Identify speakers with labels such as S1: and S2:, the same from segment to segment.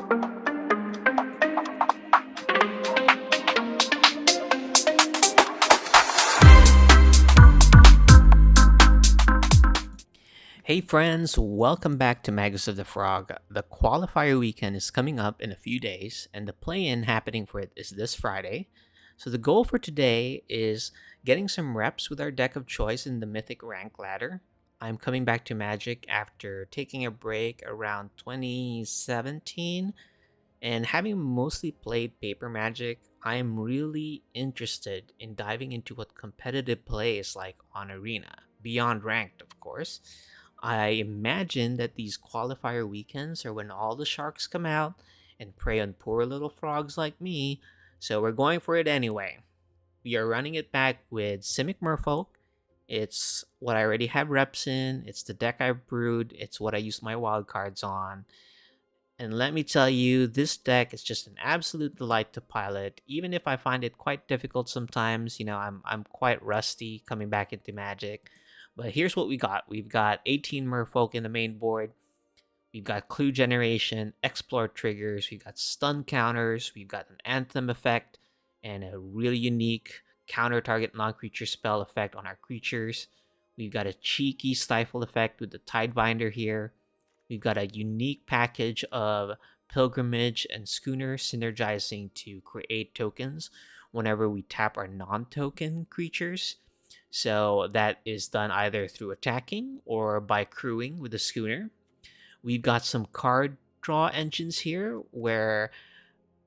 S1: Hey friends, welcome back to Magus of the Frog. The qualifier weekend is coming up in a few days, and the play-in happening for it is this Friday. So the goal for today is getting some reps with our deck of choice in the Mythic rank ladder. I'm coming back to Magic after taking a break around 2017, and having mostly played Paper Magic, I am really interested in diving into what competitive play is like on Arena, beyond ranked, of course. I imagine that these qualifier weekends are when all the sharks come out and prey on poor little frogs like me, so we're going for it anyway. We are running it back with Simic Merfolk. It's what I already have reps in, it's the deck I've brewed, it's what I use my wildcards on. And let me tell you, this deck is just an absolute delight to pilot, even if I find it quite difficult sometimes. I'm quite rusty coming back into Magic. But here's what we got. We've got 18 Merfolk in the main board. We've got Clue Generation, Explore triggers, we've got Stun counters, we've got an Anthem effect, and a really unique counter target non-creature spell effect on our creatures. We've got a cheeky Stifle effect with the Tidebinder here. We've got a unique package of Pilgrimage and Schooner synergizing to create tokens whenever we tap our non-token creatures. So that is done either through attacking or by crewing with the Schooner. We've got some card draw engines here where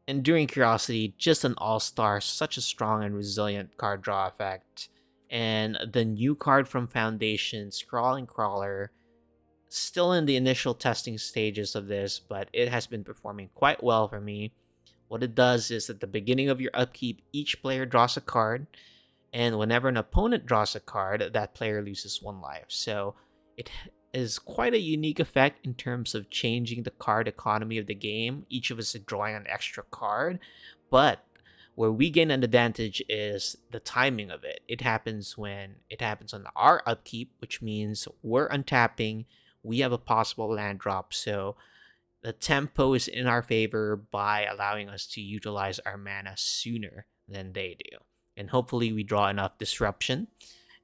S1: Enduring Curiosity, just an all-star, such a strong and resilient card draw effect. And the new card from Foundation, Scrawling Crawler, still in the initial testing stages of this, but it has been performing quite well for me. What it does is at the beginning of your upkeep, each player draws a card, and whenever an opponent draws a card, that player loses one life. So it is quite a unique effect in terms of changing the card economy of the game. Each of us is drawing an extra card, but where we gain an advantage is the timing of it. It happens when it happens on our upkeep, which means we're untapping, we have a possible land drop, so the tempo is in our favor by allowing us to utilize our mana sooner than they do. And hopefully we draw enough disruption.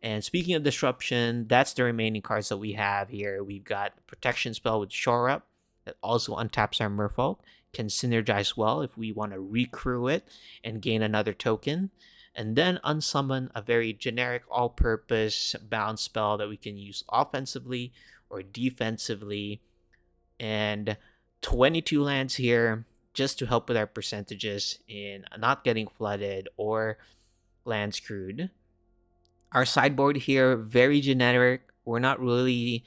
S1: And speaking of disruption, that's the remaining cards that we have here. We've got Protection Spell with Shore Up that also untaps our Merfolk. Can synergize well if we want to recrew it and gain another token. And then unsummon a very generic all-purpose bounce spell that we can use offensively or defensively. And 22 lands here just to help with our percentages in not getting flooded or land screwed. Our sideboard here, very generic. We're not really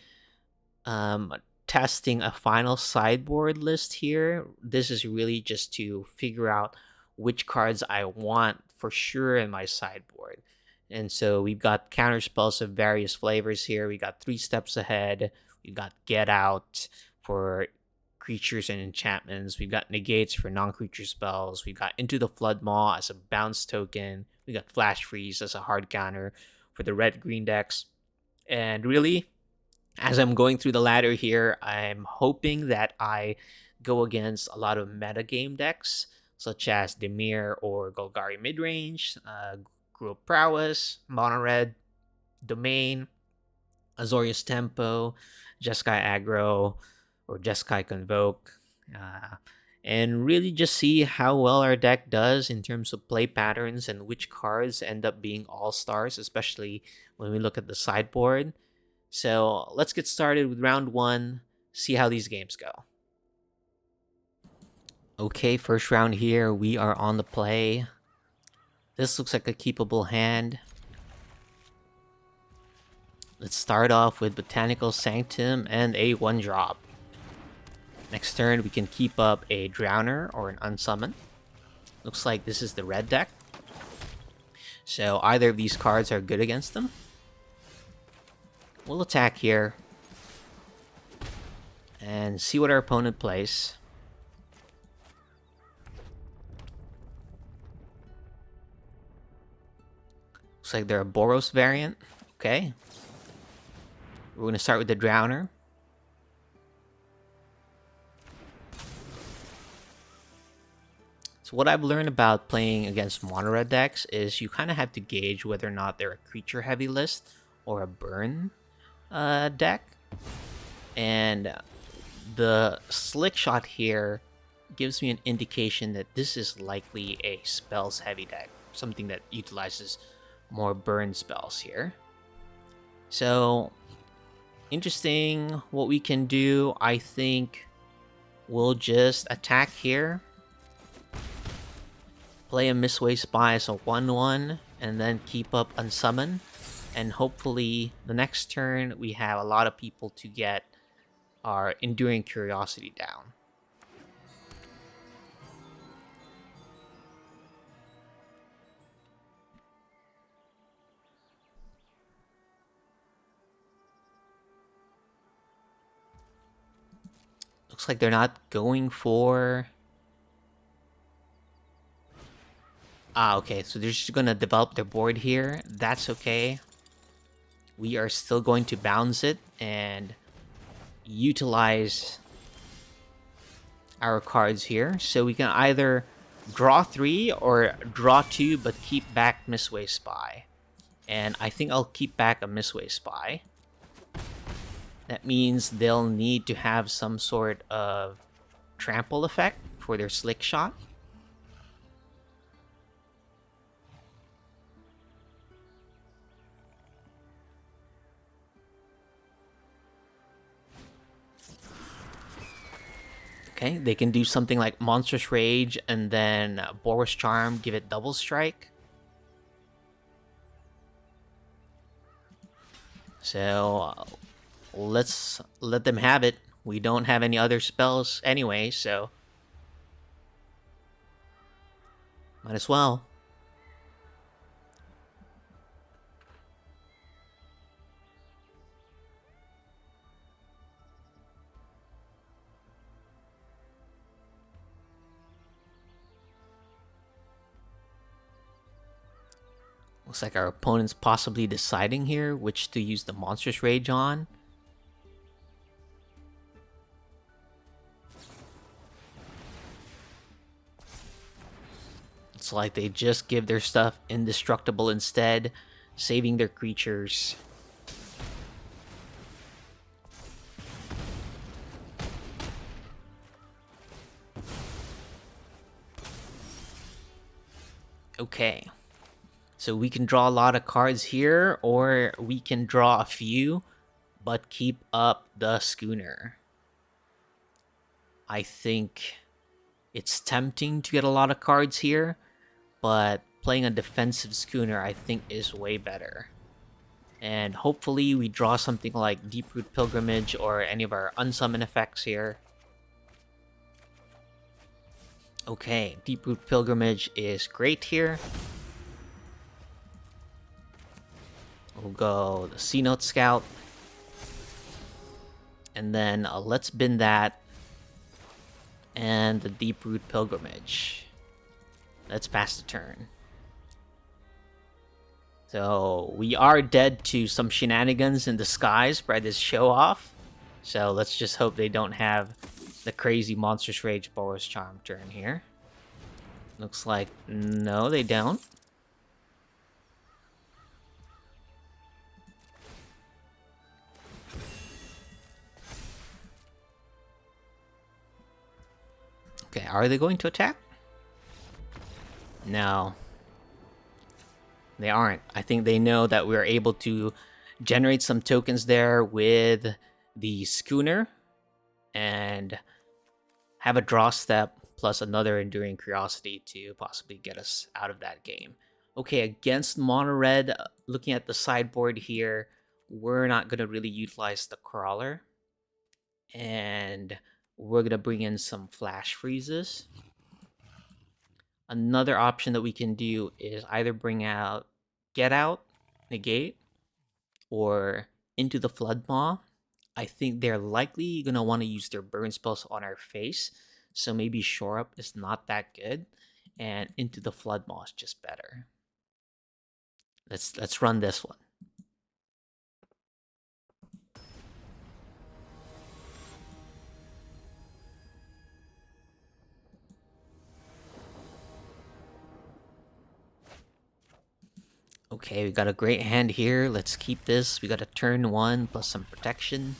S1: testing a final sideboard list here. This is really just to figure out which cards I want for sure in my sideboard. And so we've got counter spells of various flavors here. We got 3 steps ahead. We've got Get Out for creatures and enchantments. We've got negates for non-creature spells. We've got Into the Flood Maw as a bounce token. We got Flash Freeze as a hard counter for the red-green decks. And really, as I'm going through the ladder here, I'm hoping that I go against a lot of metagame decks, such as Dimir or Golgari Midrange, Gruul Prowess, Mono Red, Domain, Azorius Tempo, Jeskai Aggro, or Jeskai Convoke, and really just see how well our deck does in terms of play patterns and which cards end up being all-stars, especially when we look at the sideboard. So let's get started with round 1, see how these games go. Okay, first round here, we are on the play. This looks like a keepable hand. Let's start off with Botanical Sanctum and a 1-drop. Next turn, we can keep up a Drowner or an Unsummon. Looks like this is the red deck. So either of these cards are good against them. We'll attack here and see what our opponent plays. Looks like they're a Boros variant. Okay. We're going to start with the Drowner. So what I've learned about playing against mono red decks is you kind of have to gauge whether or not they're a creature heavy list or a burn deck. And the slick shot here gives me an indication that this is likely a spells heavy deck, something that utilizes more burn spells here. So interesting what we can do. I think we'll just attack here, play a Mistway Spy as a 1/1, and then keep up Unsummon. And hopefully the next turn we have a lot of people to get our Enduring Curiosity down. Looks like they're not going for... okay, so they're just gonna develop their board here. That's okay. We are still going to bounce it and utilize our cards here. So we can either draw 3 or draw 2, but keep back Mistway Spy. And I think I'll keep back a Mistway Spy. That means they'll need to have some sort of trample effect for their slick shot. Okay, they can do something like Monstrous Rage and then Boros Charm, give it double strike. So let's let them have it. We don't have any other spells anyway, so might as well. Looks like our opponent's possibly deciding here which to use the Monstrous Rage on. It's like they just give their stuff indestructible instead, saving their creatures. Okay. So we can draw a lot of cards here, or we can draw a few, but keep up the schooner. I think it's tempting to get a lot of cards here, but playing a defensive schooner I think is way better. And hopefully we draw something like Deeproot Pilgrimage or any of our unsummon effects here. Okay, Deeproot Pilgrimage is great here. We'll go the C-Note Scout. And then let's bin that. And the Deeproot Pilgrimage. Let's pass the turn. So we are dead to some shenanigans in disguise by this show off. So let's just hope they don't have the crazy Monstrous Rage Boros Charm turn here. Looks like no, they don't. Okay, are they going to attack? No. They aren't. I think they know that we're able to generate some tokens there with the schooner and have a draw step plus another Enduring Curiosity to possibly get us out of that game. Okay, against mono red, looking at the sideboard here, we're not going to really utilize the crawler. And we're going to bring in some flash freezes. Another option that we can do is either bring out Get Out, Negate, or Into the Flood Maw. I think they're likely going to want to use their burn spells on our face, so maybe Shore Up is not that good, and Into the Flood Maw is just better. Let's run this one. Okay, we got a great hand here. Let's keep this. We got a turn 1 plus some protection.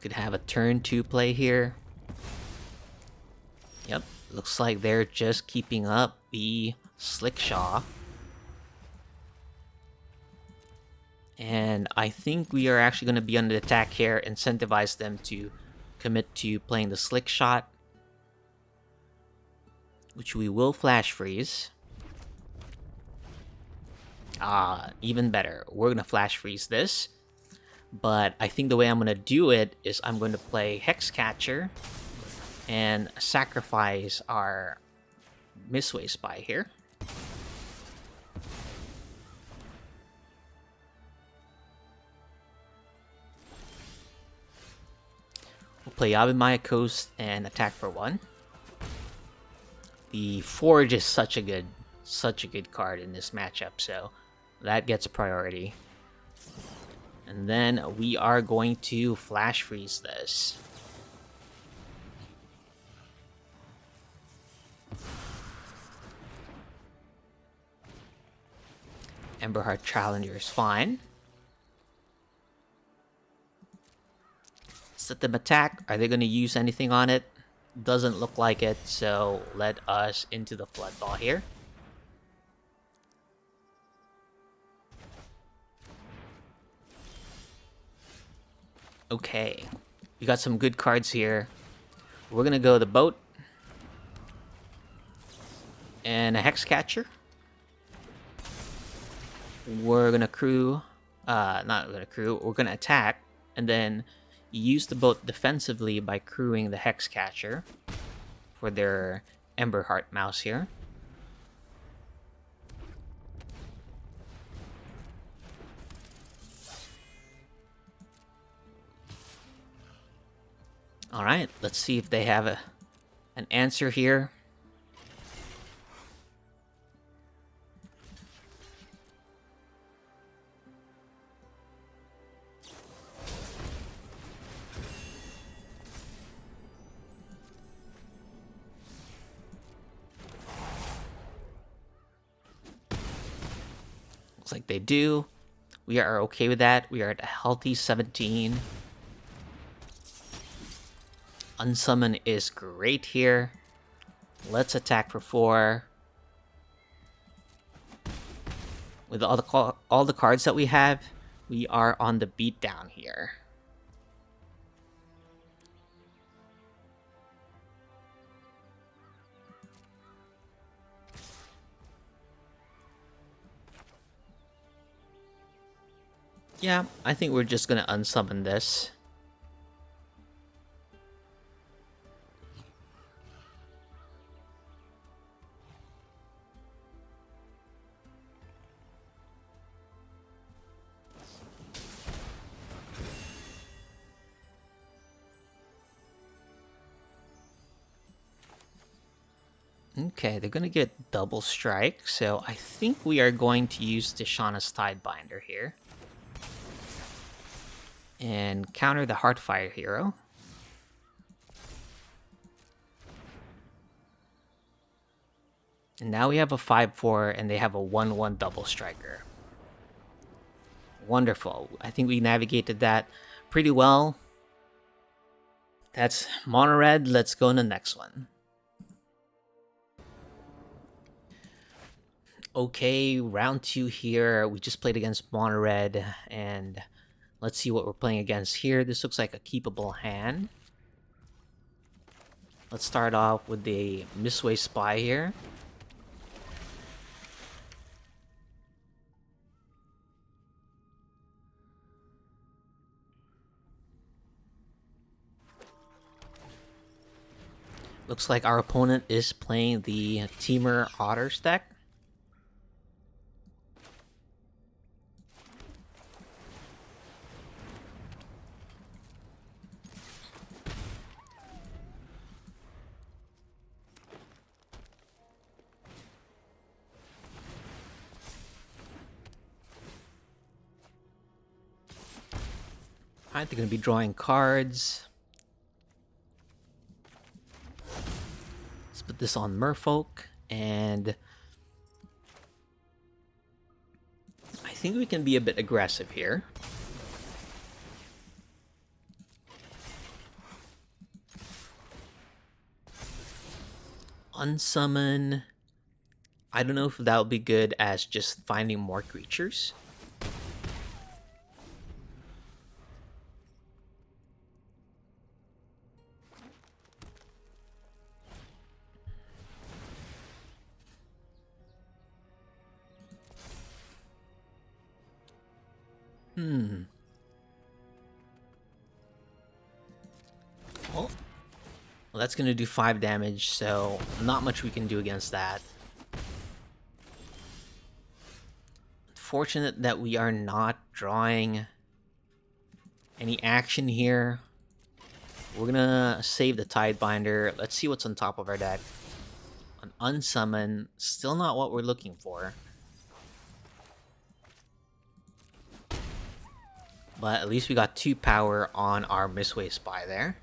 S1: Could have a turn 2 play here. Yep, looks like they're just keeping up the Slickshaw. And I think we are actually going to be on the attack here, incentivize them to commit to playing the Slick Shot, which we will flash freeze. Even better. We're going to flash freeze this. But I think the way I'm going to do it is I'm going to play Hexcatcher and sacrifice our Mistway Spy here. We'll play Yabimaya Coast and attack for 1. The Forge is such a good card in this matchup, so that gets a priority. And then we are going to flash freeze this. Emberheart Challenger is fine. Let them attack. Are they going to use anything on it? Doesn't look like it, so let us into the Flood Ball here. Okay, we got some good cards here. We're going to go the Boat and a Hexcatcher. We're going to crew, not going to crew, we're going to attack, and then use the Boat defensively by crewing the Hexcatcher for their Emberheart Mouse here. Alright, let's see if they have an answer here. Looks like they do. We are okay with that. We are at a healthy 17. Unsummon is great here. Let's attack for 4. With all the cards that we have, we are on the beatdown here. Yeah, I think we're just gonna unsummon this. Okay, they're gonna get double strike, so I think we are going to use the Shauna's Tidebinder here. And counter the Heartfire hero. And now we have a 5/4 and they have a 1/1 double striker. Wonderful. I think we navigated that pretty well. That's mono red. Let's go on the next one. Okay, round 2 here. We just played against mono red, and let's see what we're playing against here. This looks like a keepable hand. Let's start off with the Mistway Spy here. Looks like our opponent is playing the Temur Otters deck. Alright, they're going to be drawing cards. put this on Merfolk, and I think we can be a bit aggressive here. Unsummon. I don't know if that would be good as just finding more creatures. Well, that's going to do 5 damage, so not much we can do against that. Fortunate that we are not drawing any action here. We're gonna save the Tidebinder. Let's see what's on top of our deck. An unsummon, still not what we're looking for. But at least we got 2 power on our Mistway Spy there.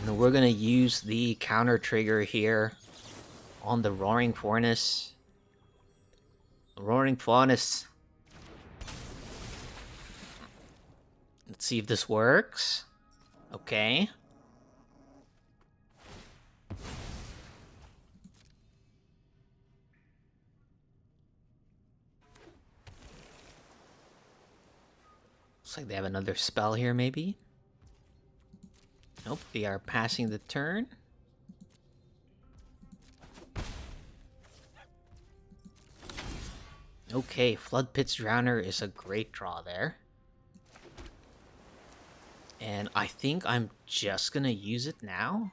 S1: And we're gonna use the counter trigger here on the Roaring Furnace. Roaring Furnace. Let's see if this works. Okay. Looks like they have another spell here, maybe. Nope, they are passing the turn. Okay, Flood Pit's Drowner is a great draw there. And I think I'm just gonna use it now.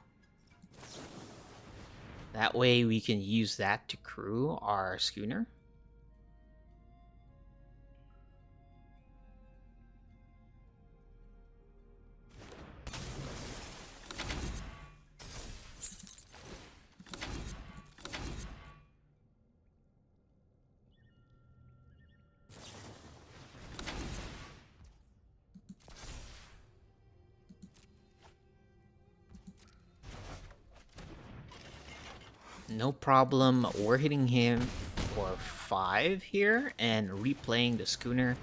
S1: That way we can use that to crew our schooner. No problem. We're hitting him for 5 here and replaying the schooner.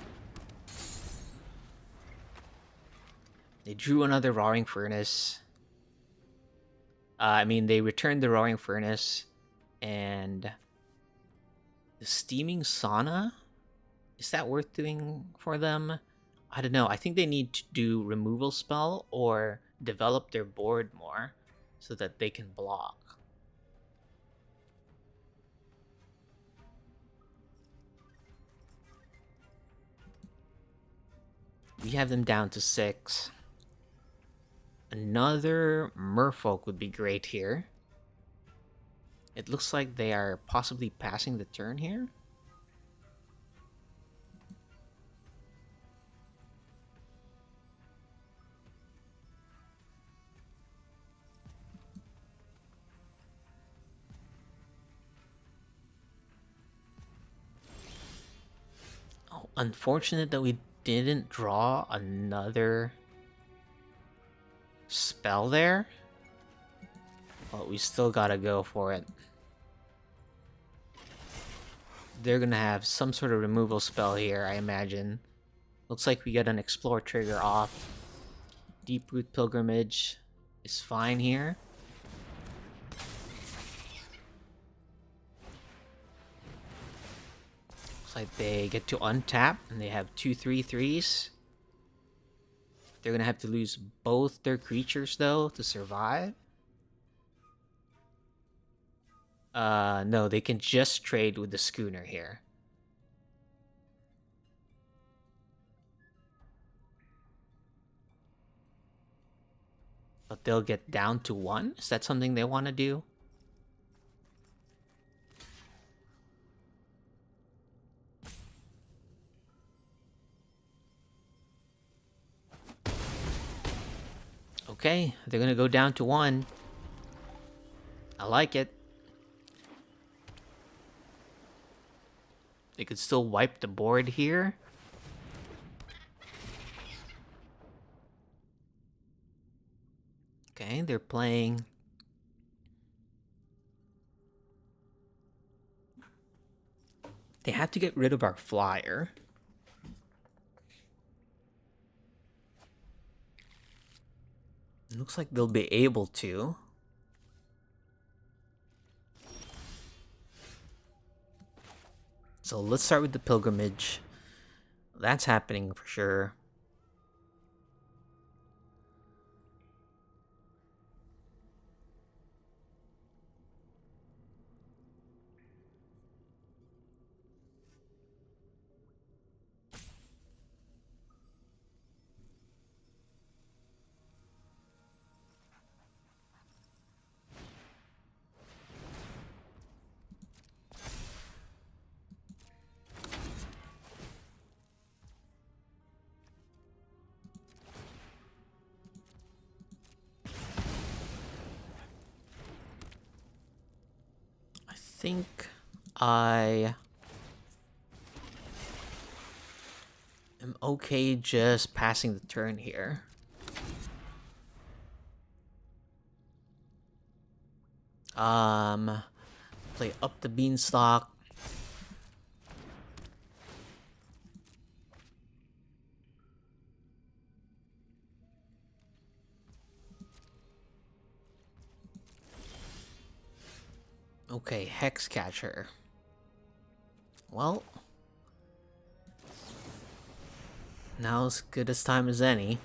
S1: They drew another Roaring Furnace. They returned the Roaring Furnace and the Steaming Sauna. Is that worth doing for them? I don't know. I think they need to do removal spell or develop their board more so that they can block. We have them down to 6. Another Merfolk would be great here. It looks like they are possibly passing the turn here. Oh, unfortunate that we didn't draw another spell there. But we still gotta go for it. They're gonna have some sort of removal spell here, I imagine. Looks like we get an Explore trigger off. Deeproot Pilgrimage is fine here. Looks like they get to untap and they have 2 3/3s. They're gonna have to lose both their creatures though to survive. No, they can just trade with the schooner here. But they'll get down to 1? Is that something they want to do? Okay, they're gonna go down to 1. I like it. They could still wipe the board here. Okay, they're playing. They have to get rid of our flyer. It looks like they'll be able to. So let's start with the pilgrimage. That's happening for sure. I think I am okay just passing the turn here. Play up the beanstalk. Okay, Hex Catcher. Well, now as good as time as any.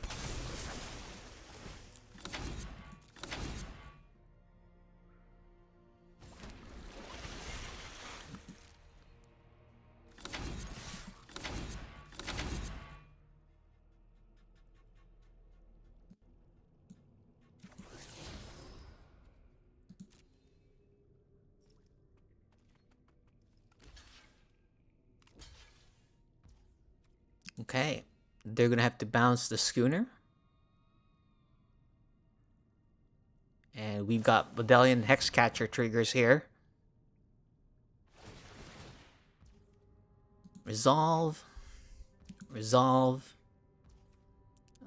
S1: Okay, they're gonna have to bounce the schooner. And we've got Medallion Hexcatcher triggers here. Resolve. Resolve.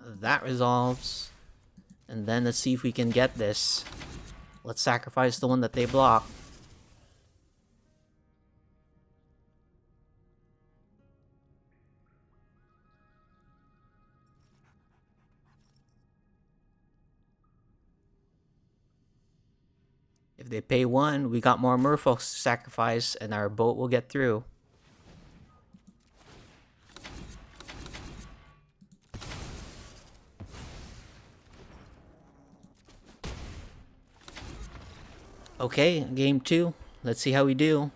S1: That resolves. And then let's see if we can get this. Let's sacrifice the one that they block. If they pay one, we got more Merfolk to sacrifice, and our boat will get through. Okay, game 2. Let's see how we do.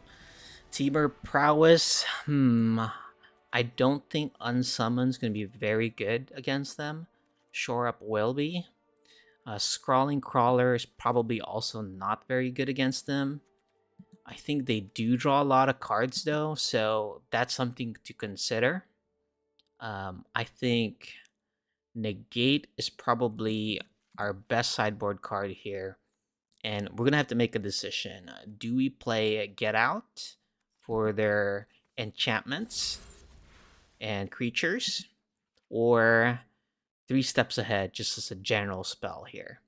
S1: Temur Prowess. I don't think Unsummon's going to be very good against them. Shore Up will be. Scrawling Crawler is probably also not very good against them. I think they do draw a lot of cards though, so that's something to consider. I think Negate is probably our best sideboard card here. And we're going to have to make a decision. Do we play Get Out for their enchantments and creatures? Or 3 steps ahead just as a general spell here?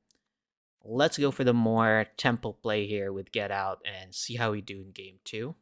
S1: Let's go for the more temple play here with Get Out and see how we do in game 2.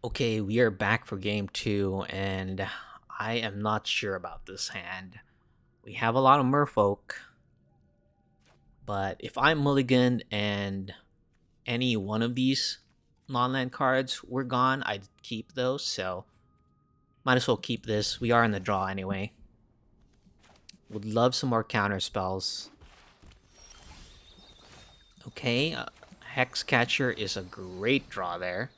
S1: Okay, we are back for game 2, and I am not sure about this hand. We have a lot of Merfolk, but if I mulligan and any one of these non-land cards were gone, I'd keep those. So Might as well keep this. We are in the draw anyway. Would love some more counter spells. Okay, Hexcatcher is a great draw there.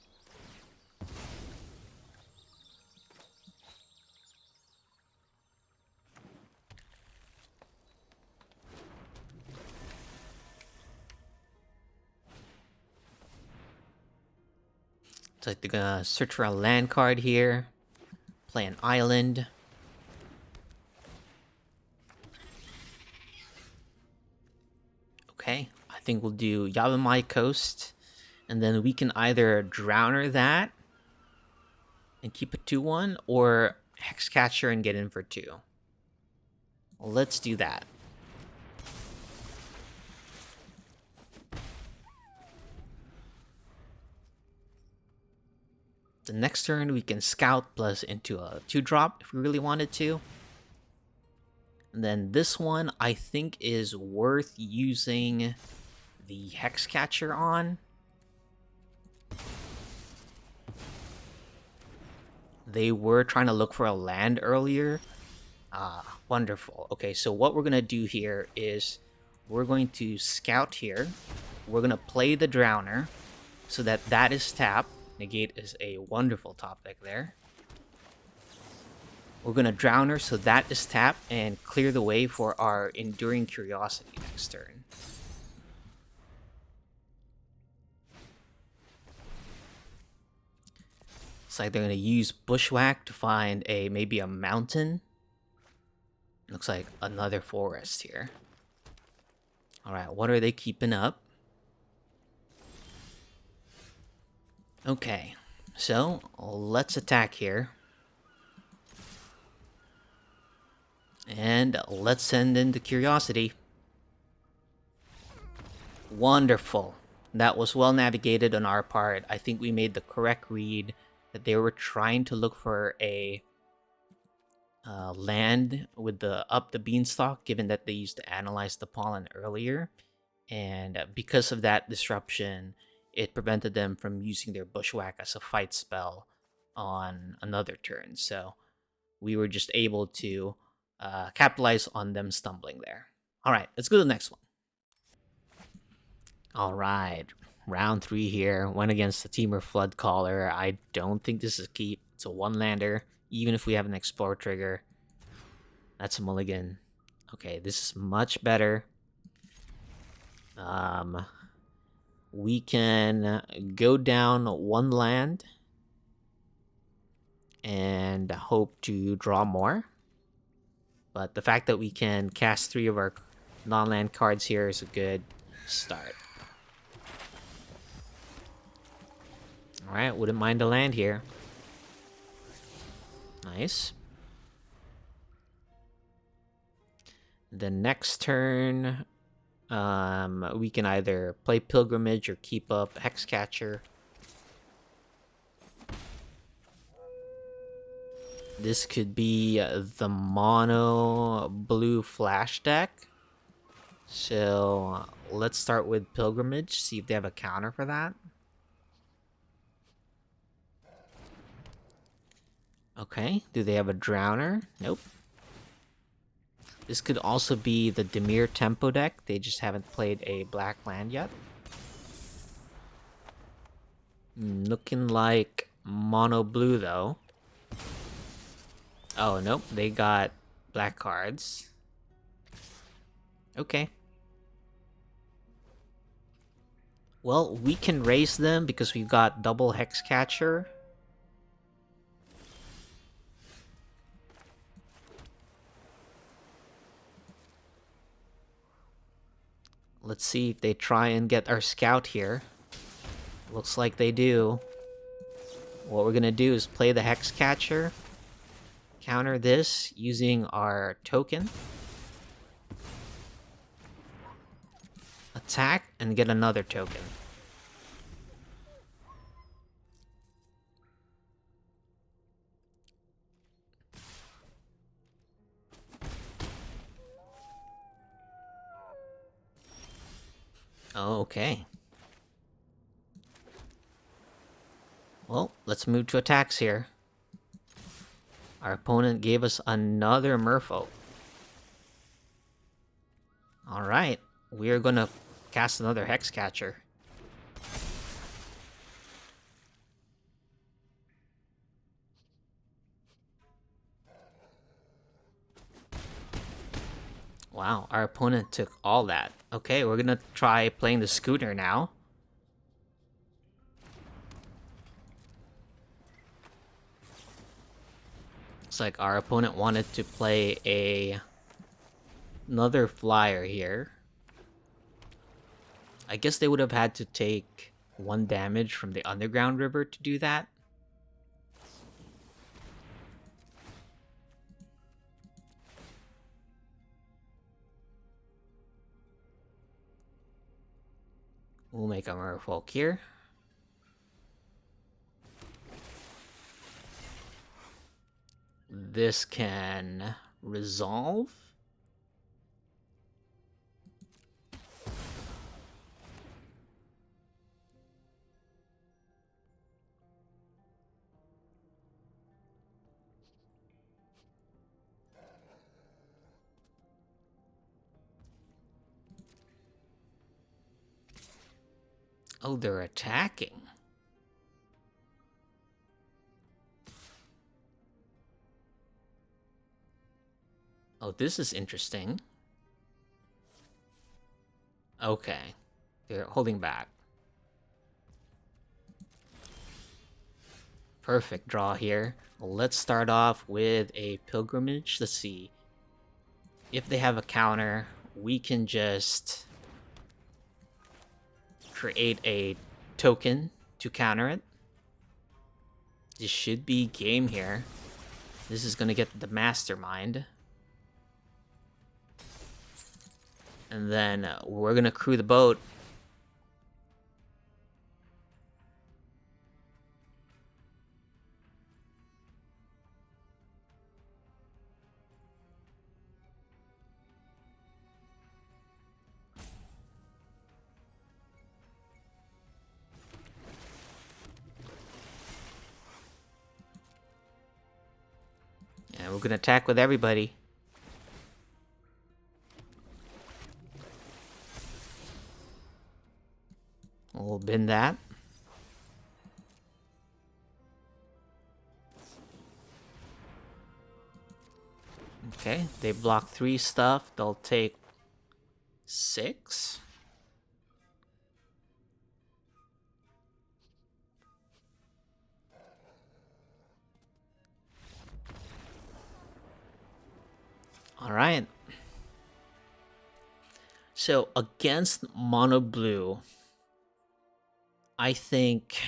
S1: So they're gonna search for a land card here. Play an island. Okay, I think we'll do Yavimai Coast. And then we can either Drowner that and keep it 2-1, or Hexcatcher and get in for 2. Well, let's do that. The next turn, we can Scout plus into a 2-drop if we really wanted to. And then this one, I think, is worth using the Hexcatcher on. They were trying to look for a land earlier. Wonderful. Okay, so what we're going to do here is we're going to Scout here. We're going to play the Drowner so that that is tapped. Negate is a wonderful top deck there. We're going to Drowner so that is tapped and clear the way for our Enduring Curiosity next turn. It's like they're going to use Bushwhack to find maybe a mountain. Looks like another forest here. Alright, what are they keeping up? Okay, so let's attack here. And let's send in the Curiosity. Wonderful. That was well navigated on our part. I think we made the correct read that they were trying to look for a land with the up the beanstalk, given that they used to analyze the pollen earlier. And because of that disruption, it prevented them from using their Bushwhack as a fight spell on another turn. So we were just able to capitalize on them stumbling there. All right, let's go to the next one. All right, round 3 here. Went against the Temur Floodcaller. I don't think this is a keep. It's a 1-lander. Even if we have an Explore trigger. That's a mulligan. Okay, this is much better. We can go down 1 land and hope to draw more. But the fact that we can cast 3 of our non-land cards here is a good start. Alright, wouldn't mind a land here. Nice. The next turn, we can either play Pilgrimage or keep up Hexcatcher. This could be the mono blue flash deck. So let's start with Pilgrimage, see if they have a counter for that. Okay, do they have a Drowner? Nope. This could also be the Dimir tempo deck. They just haven't played a black land yet. Looking like mono blue though. Oh, nope, they got black cards. Okay. Well, we can raise them because we've got double Hexcatcher. Let's see if they try and get our Scout here. Looks like they do. What we're gonna do is play the Hexcatcher. Counter this using our token. Attack and get another token. Okay. Well, let's move to attacks here. Our opponent gave us another Merfolk. Alright, we're gonna cast another Hexcatcher. Wow, our opponent took all that. Okay, we're gonna try playing the Scooter now. Looks like our opponent wanted to play another flyer here. I guess they would have had to take 1 damage from the underground river to do that. We'll make a Merfolk here. This can resolve. Oh, they're attacking. Oh, this is interesting. Okay. They're holding back. Perfect draw here. Let's start off with a Pilgrimage. Let's see. If they have a counter, we can just create a token to counter it. This should be game here. This is gonna get the Mastermind. And then we're gonna crew the boat. And we're gonna attack with everybody. We'll bin that. Okay, they block 3 stuff. They'll take 6. Alright. So, against Mono Blue, I think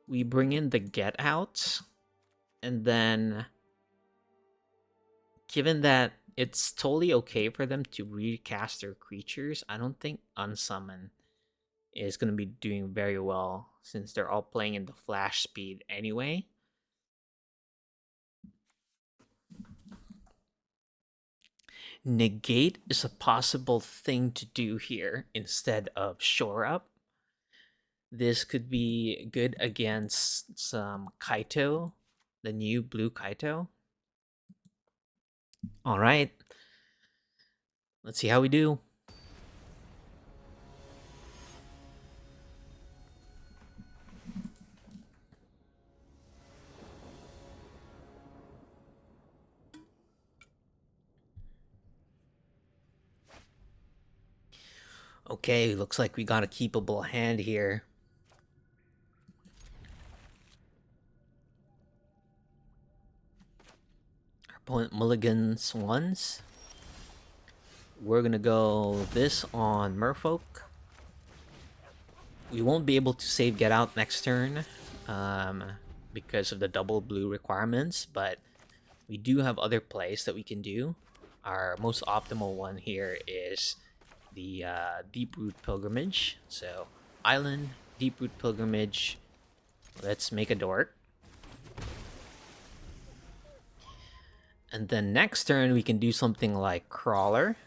S1: we bring in the Get Outs, and then, given that it's totally okay for them to recast their creatures, I don't think Unsummon is going to be doing very well since they're all playing in the flash speed anyway. Negate is a possible thing to do here instead of Shore Up. This could be good against some Kaito, the new blue Kaito. Alright. Let's see how we do. Okay, looks like we got a keepable hand here. Our opponent mulligans once. We're gonna go this on Merfolk. We won't be able to save Get Out next turn because of the double blue requirements, but we do have other plays that we can do. Our most optimal one here is the Deeproot Pilgrimage. So, Island, Deeproot Pilgrimage. Let's make a dork. And then next turn, we can do something like Crawler.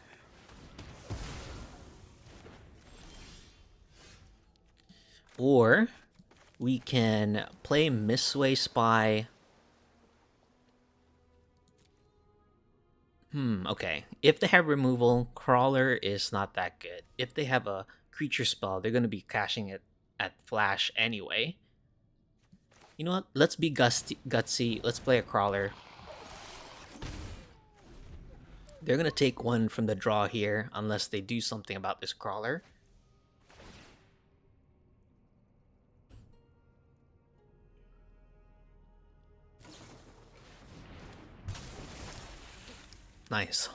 S1: Or we can play Mistway Spy Okay. If they have removal, Crawler is not that good. If they have a creature spell, they're going to be cashing it at Flash anyway. You know what? Let's be gutsy. Let's play a Crawler. They're going to take one from the draw here unless they do something about this Crawler. Nice.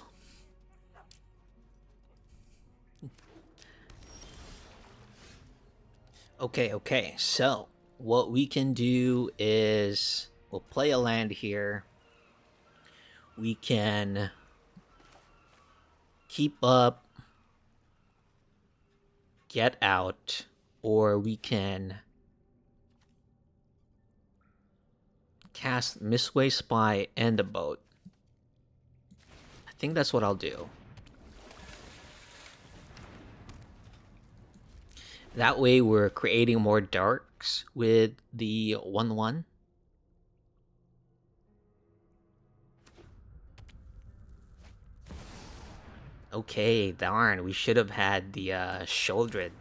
S1: Okay. So, what we can do is we'll play a land here. We can keep up, get out, or we can cast Mistway Spy and a boat. I think that's what I'll do. That way we're creating more darks with the 1/1. Okay, darn, we should have had the Sholdred.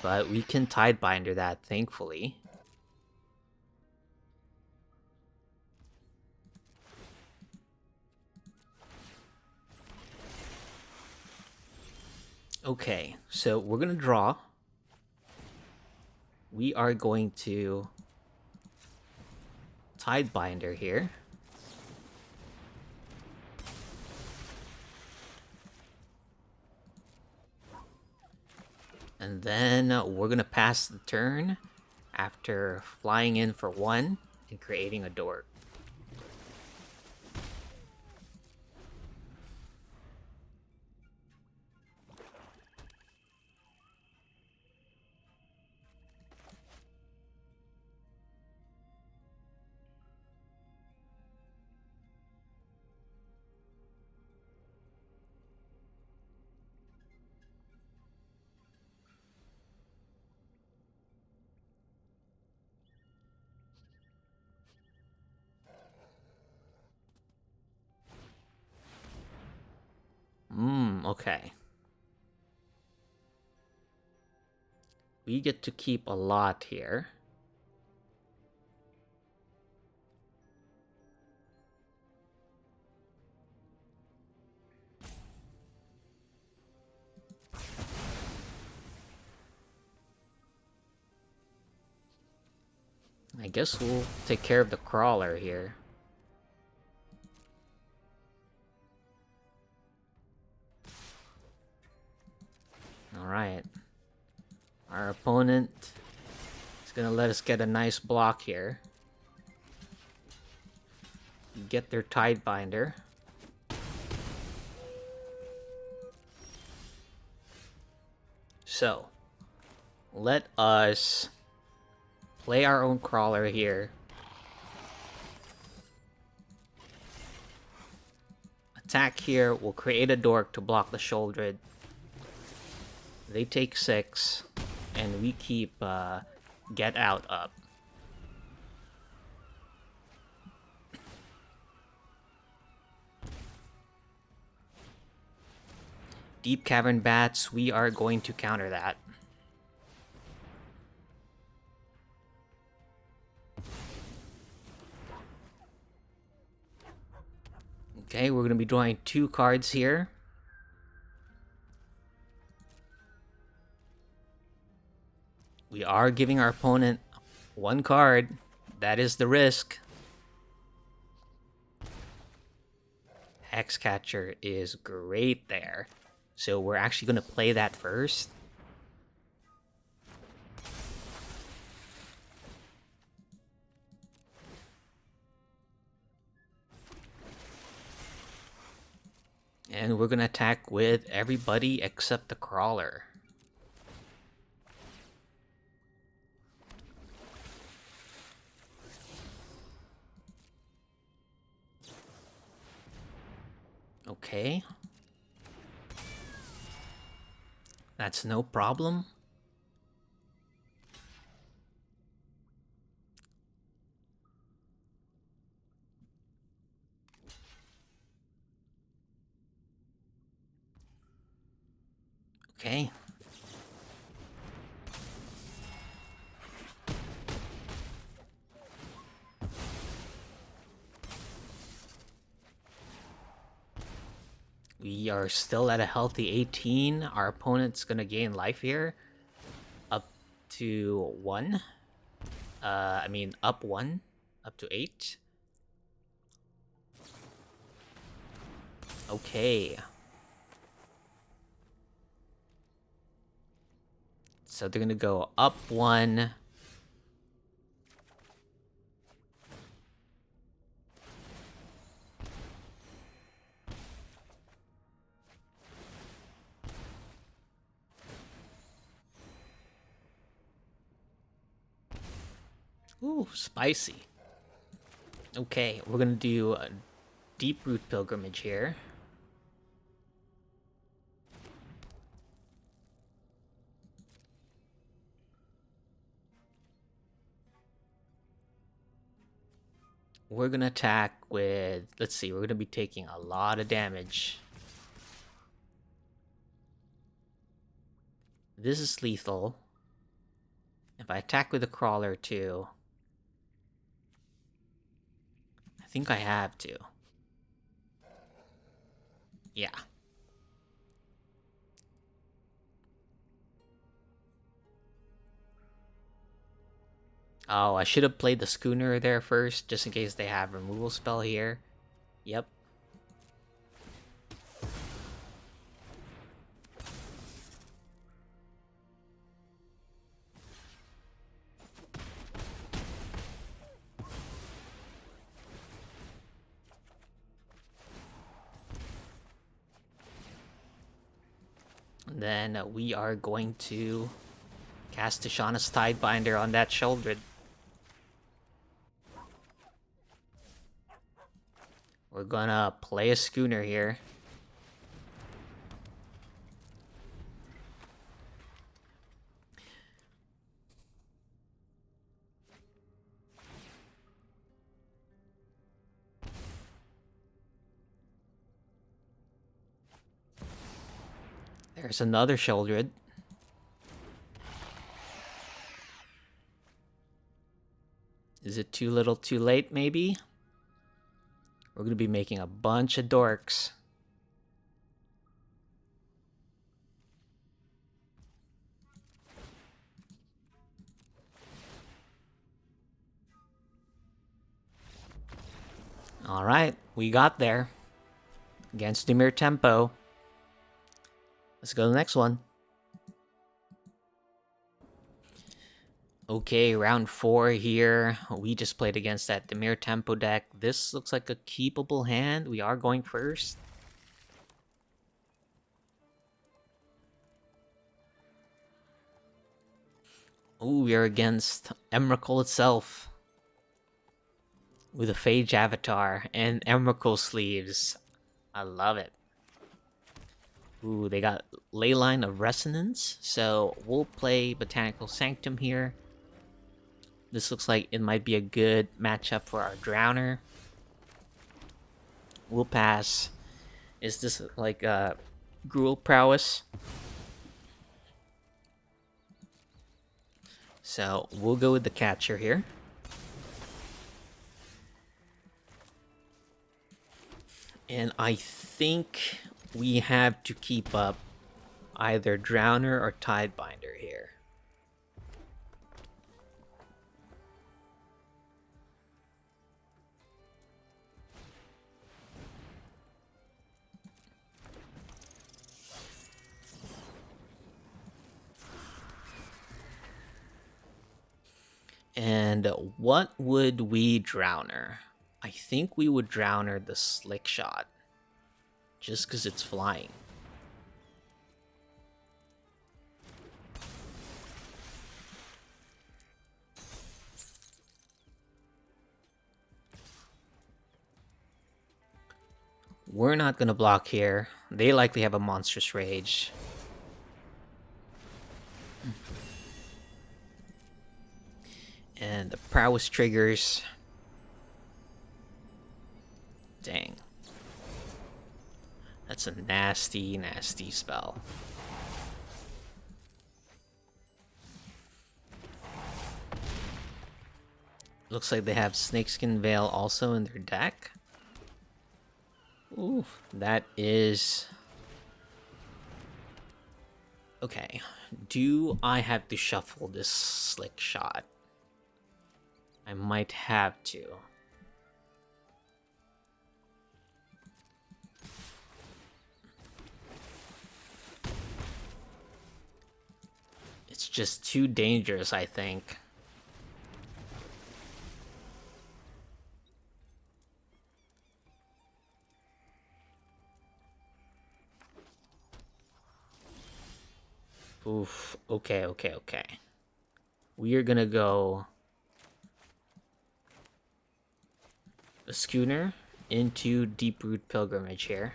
S1: But we can Tidebinder that, thankfully. Okay, so we're gonna draw. We are going to Tidebinder here. And then we're gonna pass the turn after flying in for 1 and creating a dork. Okay. We get to keep a lot here. I guess we'll take care of the Crawler here. Alright. Our opponent is gonna let us get a nice block here. Get their Tidebinder. So, let us play our own Crawler here. Attack here, we'll create a dork to block the Sholdred. They take 6, and we keep Get Out up. Deep Cavern Bats, we are going to counter that. Okay, we're going to be drawing 2 cards here. We are giving our opponent 1 card. That is the risk. Hexcatcher is great there. So we're actually going to play that first. And we're going to attack with everybody except the Crawler. Okay. That's no problem. Okay. We are still at a healthy 18. Our opponent's gonna gain life here. Up to 1. Up 1. Up to 8. Okay. So they're gonna go up 1. Ooh, spicy. Okay, we're gonna do a Deep Root Pilgrimage here. We're gonna attack with, let's see, we're gonna be taking a lot of damage. This is lethal. If I attack with a crawler too, I think I have to. Yeah. Oh, I should have played the schooner there first, just in case they have removal spell here. Yep. And then we are going to cast Tishana's Tidebinder on that Sheldred. We're gonna play a schooner here. There's another Sheldred. Is it too little too late, maybe? We're gonna be making a bunch of dorks. Alright, we got there. Against Dimir tempo. Let's go to the next one. Okay, round 4 here. We just played against that Dimir tempo deck. This looks like a keepable hand. We are going first. Ooh, we are against Emrakul itself. With a Phage avatar and Emrakul sleeves. I love it. Ooh, they got Leyline of Resonance. So we'll play Botanical Sanctum here. This looks like it might be a good matchup for our Drowner. We'll pass. Is this like Gruul Prowess? So we'll go with the catcher here. And I think we have to keep up either Drowner or Tidebinder here. And what would we Drowner? I think we would Drowner the Slick Shot. Just because it's flying. We're not going to block here. They likely have a Monstrous Rage. And the Prowess triggers. Dang. That's a nasty, nasty spell. Looks like they have Snakeskin Veil also in their deck. Ooh, that is... Okay, do I have to shuffle this Slick Shot? I might have to. It's just too dangerous, I think. Oof, okay. We are gonna go a Schooner into Deep-Root Pilgrimage here.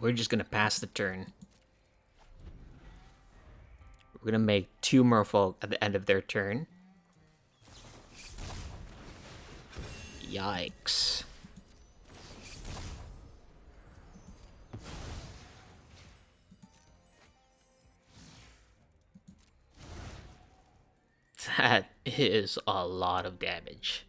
S1: We're just gonna pass the turn. We're gonna make 2 Merfolk at the end of their turn. Yikes. That is a lot of damage.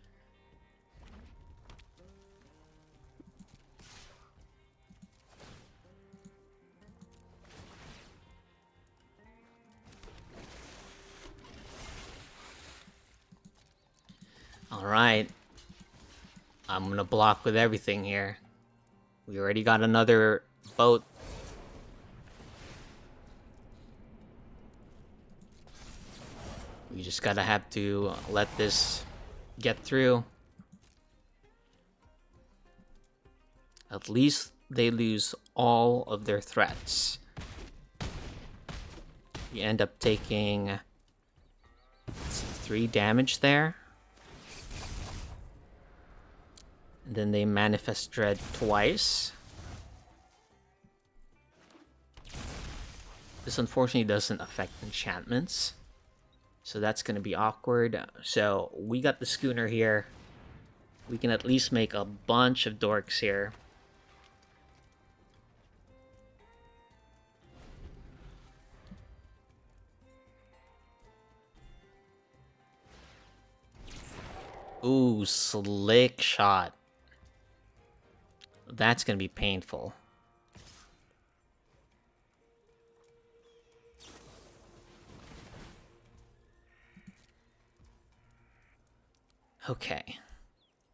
S1: Alright. I'm gonna block with everything here. We already got another boat. We just gotta have to let this get through. At least they lose all of their threats. You end up taking 3 damage there. And then they Manifest Dread twice. This unfortunately doesn't affect enchantments. So that's going to be awkward. So we got the Schooner here. We can at least make a bunch of dorks here. Ooh, Slick Shot. That's going to be painful. Okay.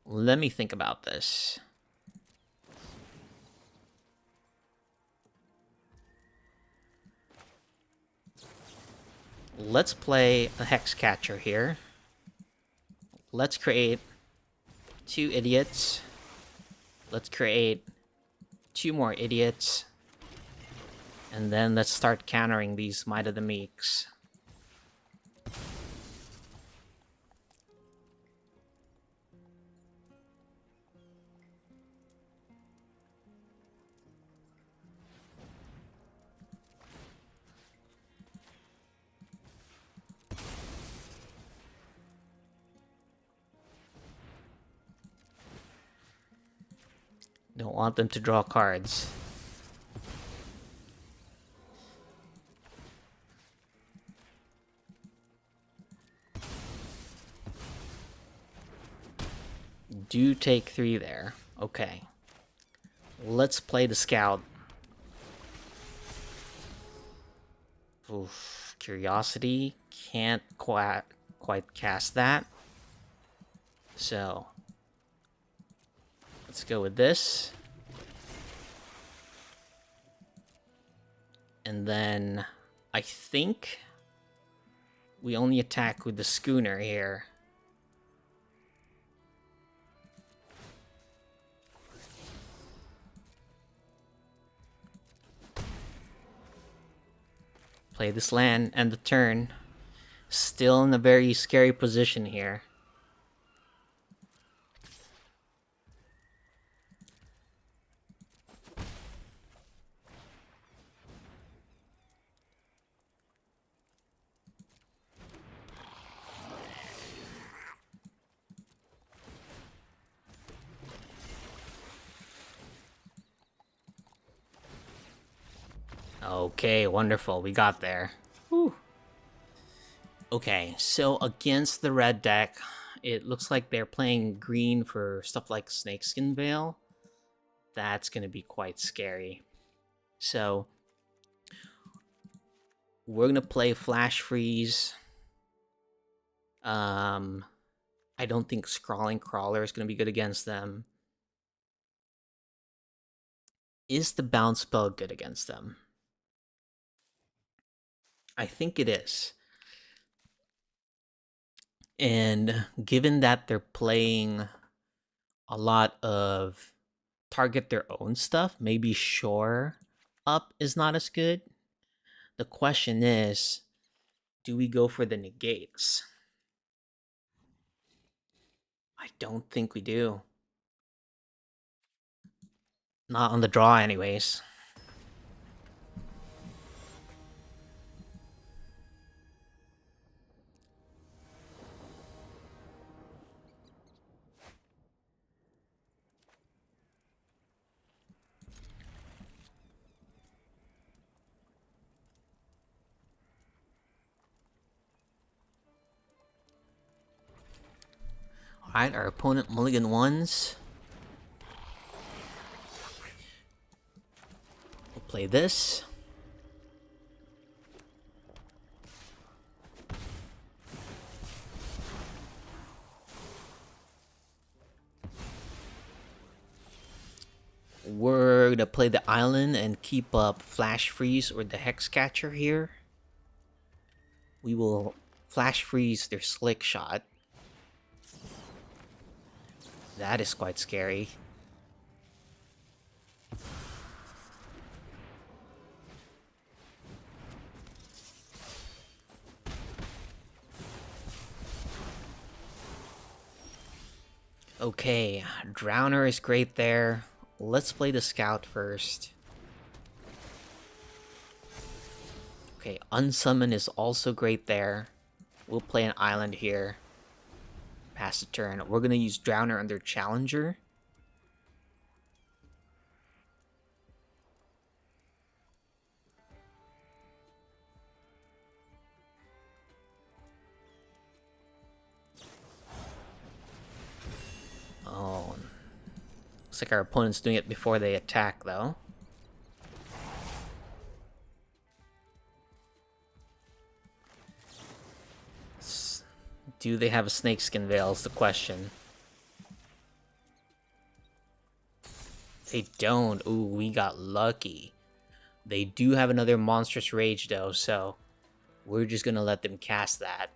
S1: Let me think about this. Let's play a Hex Catcher here. Let's create 2 idiots. Let's create 2 more idiots. And then let's start countering these Might of the Meeks. Don't want them to draw cards. Do take 3 there. Okay. Let's play the Scout. Oof. Curiosity. Can't quite cast that. So let's go with this. And then I think we only attack with the Schooner here. Play this land and the turn. Still in a very scary position here. Okay, wonderful. We got there. Whew. Okay, so against the red deck, it looks like they're playing green for stuff like Snakeskin Veil. That's going to be quite scary. So we're going to play Flash Freeze. I don't think Scrawling Crawler is going to be good against them. Is the bounce spell good against them? I think it is. And given that they're playing a lot of target their own stuff, maybe Shore Up is not as good. The question is, do we go for the negates? I don't think we do. Not on the draw, anyways. Alright, our opponent mulligan ones. We'll play this. We're gonna play the island and keep up Flash Freeze or the Hex Catcher here. We will Flash Freeze their Slick Shot. That is quite scary. Okay, Drowner is great there. Let's play the Scout first. Okay, Unsummon is also great there. We'll play an island here. Pass the turn. We're gonna use Drowner under Challenger. Oh, looks like our opponent's doing it before they attack, though. Do they have a Snakeskin Veil is the question. They don't. Ooh, we got lucky. They do have another Monstrous Rage, though, so we're just gonna let them cast that.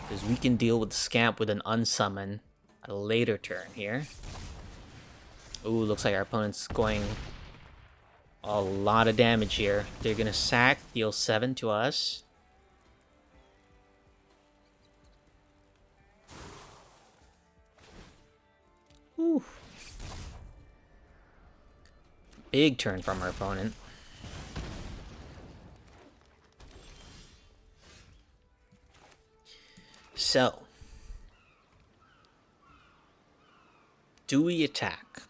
S1: Because we can deal with the Scamp with an Unsummon at a later turn here. Ooh, looks like our opponent's going a lot of damage here. They're gonna sack, deal 7 to us. Ooh. Big turn from our opponent. So, do we attack?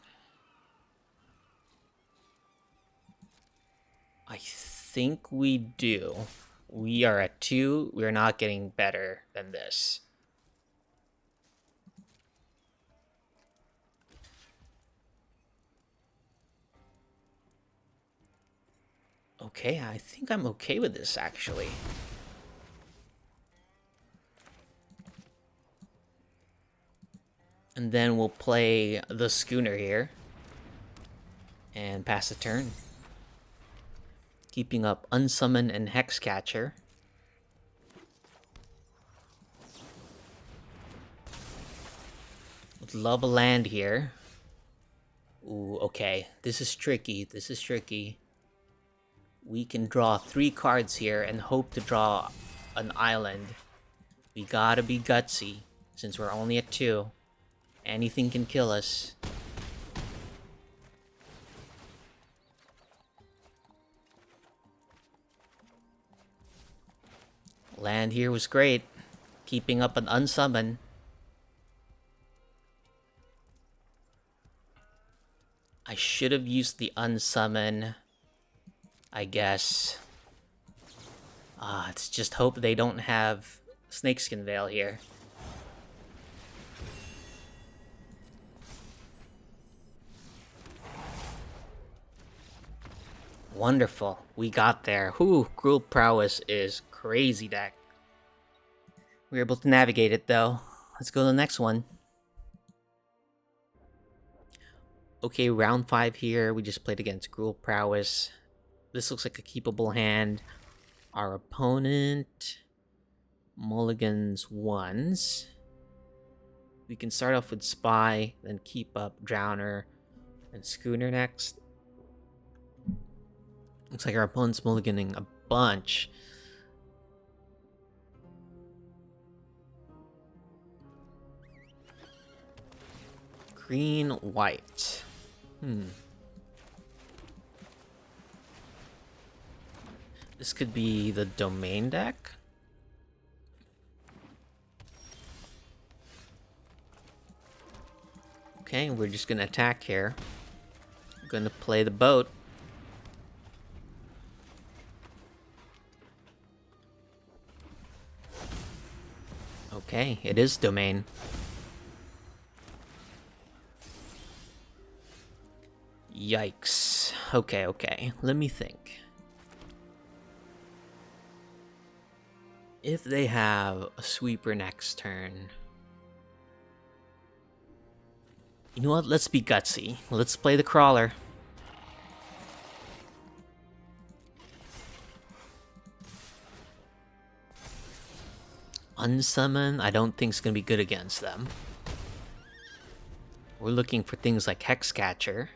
S1: I think we do. We are at 2. We're not getting better than this. Okay, I think I'm okay with this, actually. And then we'll play the Schooner here. And pass the turn. Keeping up Unsummon and Hexcatcher. Would love a land here. Ooh, okay. This is tricky. This is tricky. We can draw 3 cards here and hope to draw an island. We gotta be gutsy, since we're only at 2. Anything can kill us. Land here was great. Keeping up an Unsummon. I should have used the Unsummon, I guess. Let's just hope they don't have Snakeskin Veil here. Wonderful. We got there. Whew, Gruul Prowess is crazy deck. We were able to navigate it though. Let's go to the next one. Okay, round 5 here. We just played against Gruul Prowess. This looks like a keepable hand. Our opponent mulligans ones. We can start off with Spy, then keep up Drowner, and Schooner next. Looks like our opponent's mulliganing a bunch. Green, white. This could be the domain deck. Okay, we're just gonna attack here. We're gonna play the boat. Okay, it is domain. Yikes. Okay. Let me think. If they have a sweeper next turn... You know what? Let's be gutsy. Let's play the crawler. Unsummon, I don't think is going to be good against them. We're looking for things like Hexcatcher.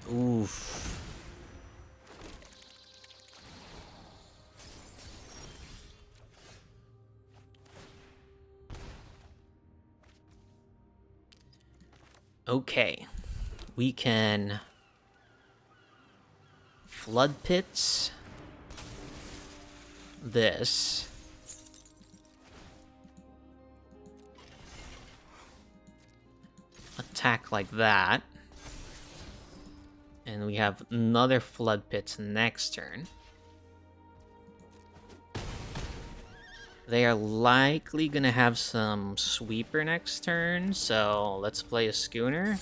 S1: Oof. Okay. We can... Flood Pits. This. Attack like that. And we have another Flood Pits next turn. They are likely gonna have some Sweeper next turn, so let's play a Schooner.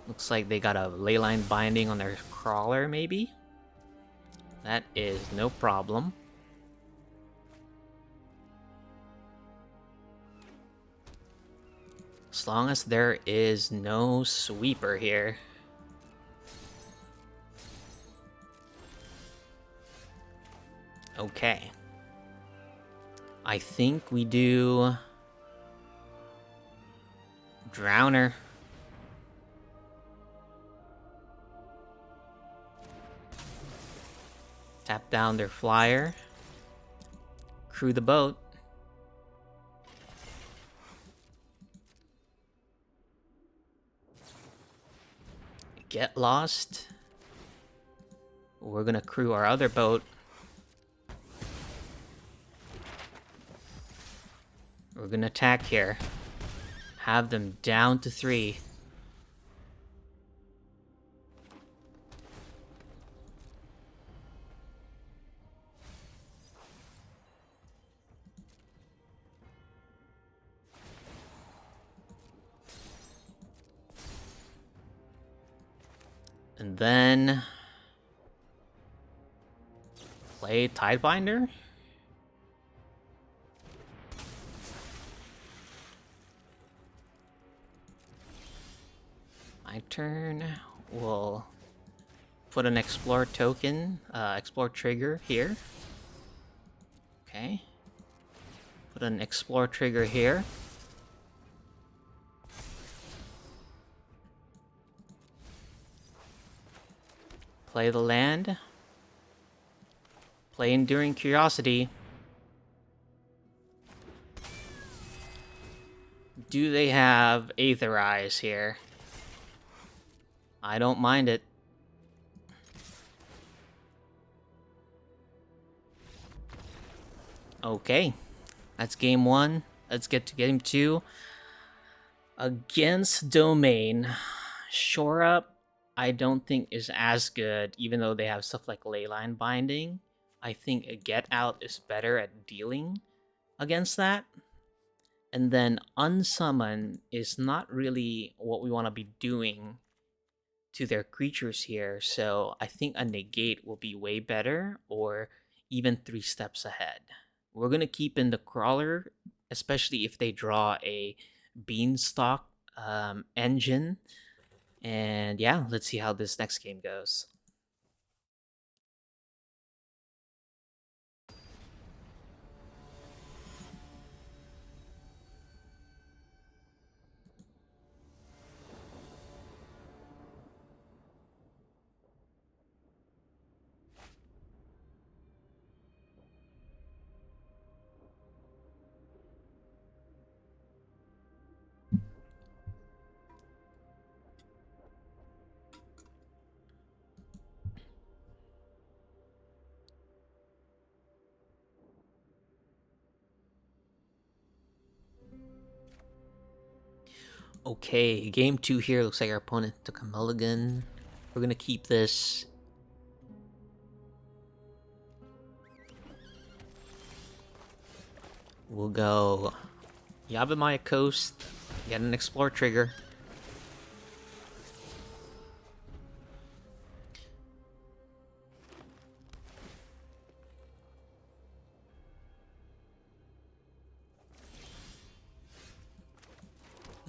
S1: Looks like they got a Leyline Binding on their Crawler, maybe? That is no problem. As long as there is no Sweeper here. Okay. I think we do... Drowner. Tap down their flyer. Crew the boat. Get lost. We're gonna crew our other boat. We're gonna attack here. Have them down to 3. And then... play Tidebinder? My turn. We'll put an Explore token, Explore trigger here. Okay. Put an Explore trigger here. Play the land. Play Enduring Curiosity. Do they have Aether Eyes here? I don't mind it. Okay. That's game 1. Let's get to game 2. Against Domain, Shore Up, I don't think is as good, even though they have stuff like Leyline Binding. I think a Get Out is better at dealing against that. And then Unsummon is not really what we want to be doing to their creatures here, so I think a Negate will be way better, or even 3 steps ahead. We're going to keep in the Crawler, especially if they draw a Beanstalk engine. And yeah, let's see how this next game goes. Okay, game 2 here. Looks like our opponent took a mulligan. We're gonna keep this. We'll go Yabamaya Coast, get an Explore trigger.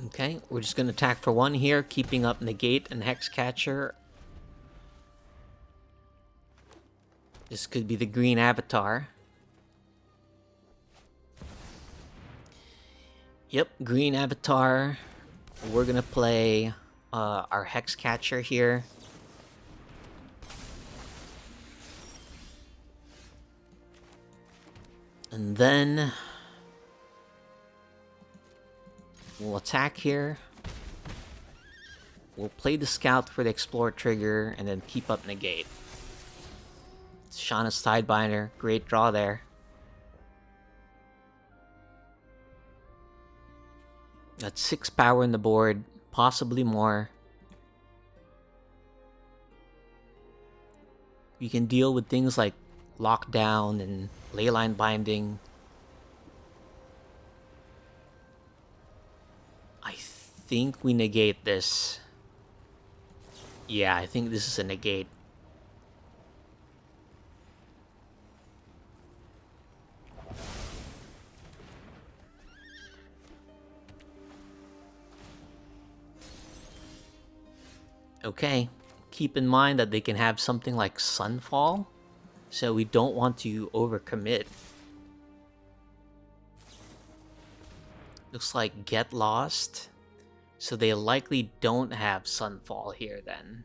S1: Okay, we're just gonna attack for 1 here, keeping up Negate and Hexcatcher. This could be the green avatar. Yep, green avatar. We're gonna play our Hexcatcher here. And then we'll attack here. We'll play the Scout for the Explore trigger, and then keep up Negate. Shauna's Sidebinder, great draw there. Got 6 power in the board, possibly more. You can deal with things like Lockdown and Leyline Binding. I think we negate this. Yeah, I think this is a negate. Okay, keep in mind that they can have something like Sunfall, so we don't want to overcommit. Looks like Get Lost, so they likely don't have Sunfall here then.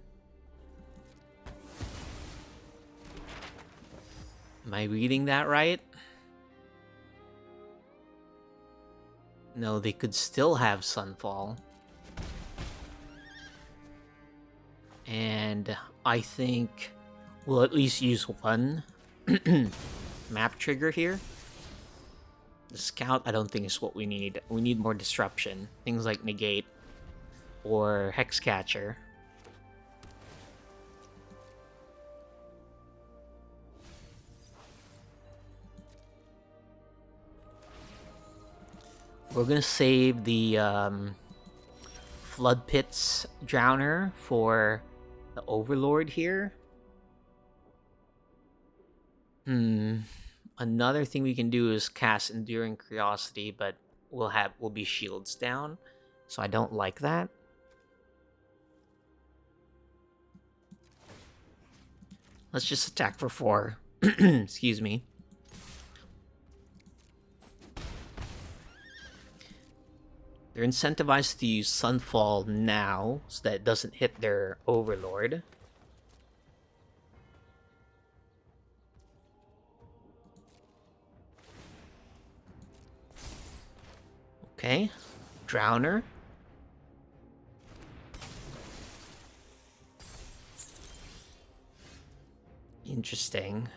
S1: Am I reading that right? No, they could still have Sunfall. And I think we'll at least use 1 map trigger here. The Scout, I don't think is what we need. We need more disruption. Things like Negate or Hexcatcher. We're gonna save the Flood Pits Drowner for the Overlord here. Another thing we can do is cast Enduring Curiosity, but we'll be shields down, so I don't like that. Let's just attack for 4. Excuse me. They're incentivized to use Sunfall now, so that it doesn't hit their Overlord. Okay, Drowner. Interesting.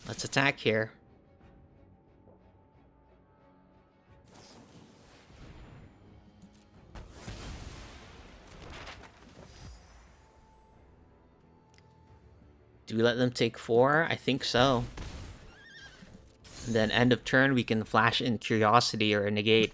S1: Let's attack here. Do we let them take 4? I think so. And then end of turn, we can flash in Curiosity or Negate.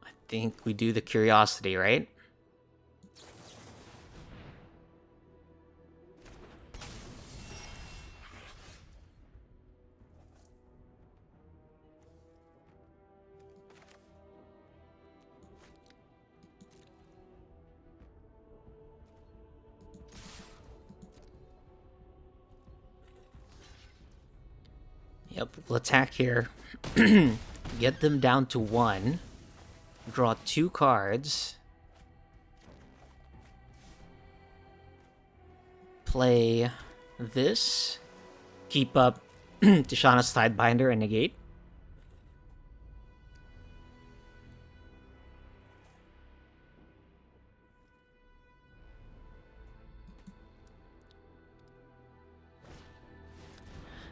S1: I think we do the Curiosity, right? Yep, we'll attack here. Get them down to 1. Draw 2 cards. Play this. Keep up Tishana's Sidebinder and Negate.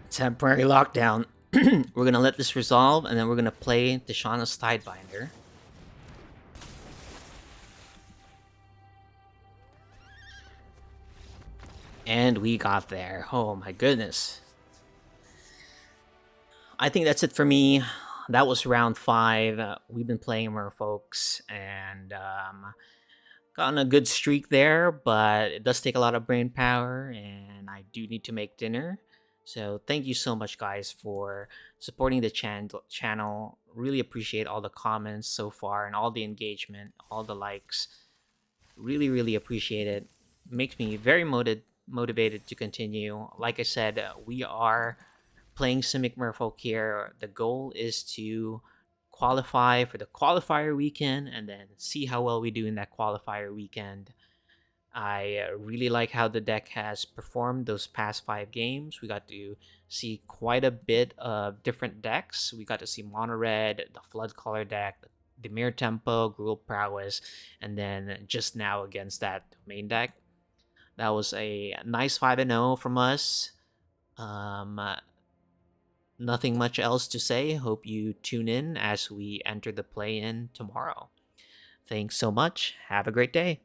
S1: Temporary lockdown. We're gonna let this resolve, and then we're gonna play Tishana's Sidebinder. And we got there. Oh my goodness. I think that's it for me. That was round 5. We've been playing Merfolks, and gotten a good streak there, but it does take a lot of brain power, and I do need to make dinner. So thank you so much, guys, for supporting the channel. Really appreciate all the comments so far and all the engagement, all the likes. Really, really appreciate it. Makes me very motivated to continue. Like I said, we are playing Simic Merfolk here. The goal is to qualify for the qualifier weekend and then see how well we do in that qualifier weekend. I really like how the deck has performed those past 5 games. We got to see quite a bit of different decks. We got to see Mono Red, the Floodcaller deck, the Dimir Tempo, Gruul Prowess, and then just now against that main deck. That was a nice 5-0 from us. Nothing much else to say. Hope you tune in as we enter the play-in tomorrow. Thanks so much. Have a great day.